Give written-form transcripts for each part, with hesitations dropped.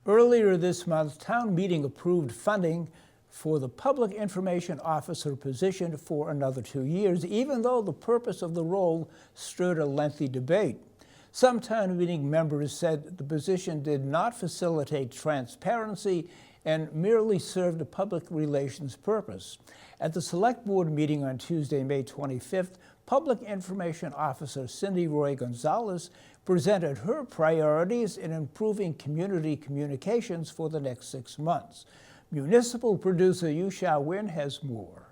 Earlier this month, town meeting approved funding for the public information officer position for another 2 years, even though the purpose of the role stirred a lengthy debate. Some town meeting members said the position did not facilitate transparency and merely served a public relations purpose. At the Select Board meeting on Tuesday, May 25th, Public Information Officer Cindy Roy Gonzalez presented her priorities in improving community communications for the next 6 months. Municipal producer Yu Xiaowin has more.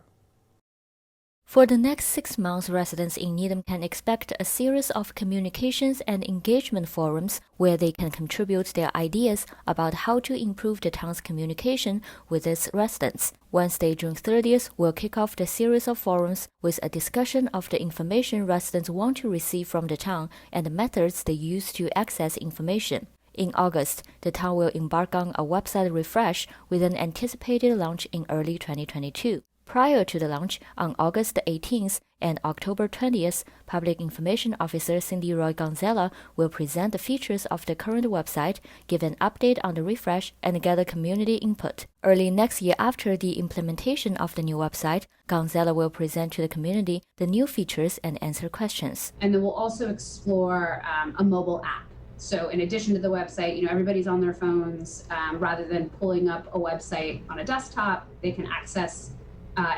For the next 6 months, residents in Needham can expect a series of communications and engagement forums where they can contribute their ideas about how to improve the town's communication with its residents. Wednesday, June 30th, will kick off the series of forums with a discussion of the information residents want to receive from the town and the methods they use to access information. In August, the town will embark on a website refresh with an anticipated launch in early 2022. Prior to the launch, on August 18th and October 20th, Public Information Officer Cindy Roy Gonzalez will present the features of the current website, give an update on the refresh, and gather community input. Early next year, after the implementation of the new website, Gonzalez will present to the community the new features and answer questions. And then we'll also explore a mobile app. So in addition to the website, everybody's on their phones. Rather than pulling up a website on a desktop, they can access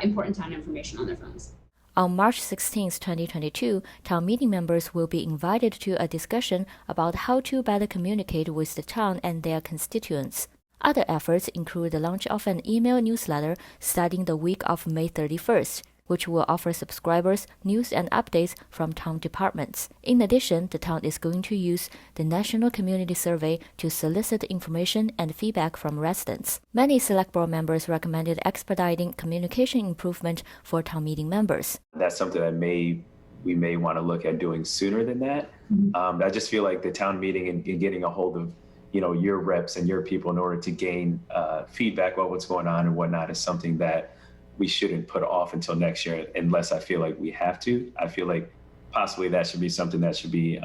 important town information on their phones. On March 16, 2022, town meeting members will be invited to a discussion about how to better communicate with the town and their constituents. Other efforts include the launch of an email newsletter starting the week of May 31st, which will offer subscribers news and updates from town departments. In addition, the town is going to use the National Community Survey to solicit information and feedback from residents. Many Select Board members recommended expediting communication improvement for town meeting members. That's something that we may want to look at doing sooner than that. I just feel like the town meeting and getting a hold of your reps and your people in order to gain feedback about what's going on and whatnot is something that we shouldn't put off until next year unless I feel like we have to. I feel like possibly that should be something that should be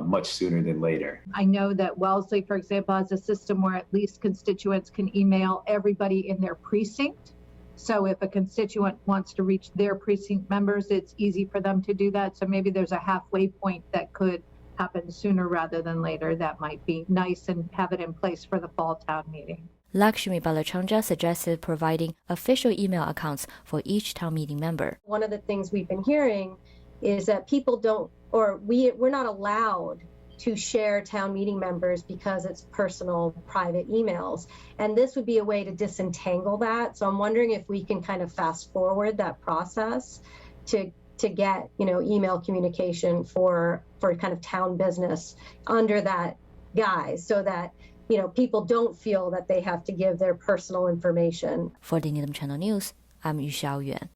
much sooner than later. I know that Wellesley, for example, has a system where at least constituents can email everybody in their precinct. So if a constituent wants to reach their precinct members, it's easy for them to do that. So maybe there's a halfway point that could happen sooner rather than later. That might be nice and have it in place for the fall town meeting. Lakshmi Balachandra suggested providing official email accounts for each town meeting member. One of the things we've been hearing is that people don't, or we're not allowed to share town meeting members because it's personal, private emails. And this would be a way to disentangle that. So I'm wondering if we can kind of fast forward that process to get, email communication for kind of town business under that guise so that people don't feel that they have to give their personal information. For the Needham Channel News, I'm Yu Xiaoyuan.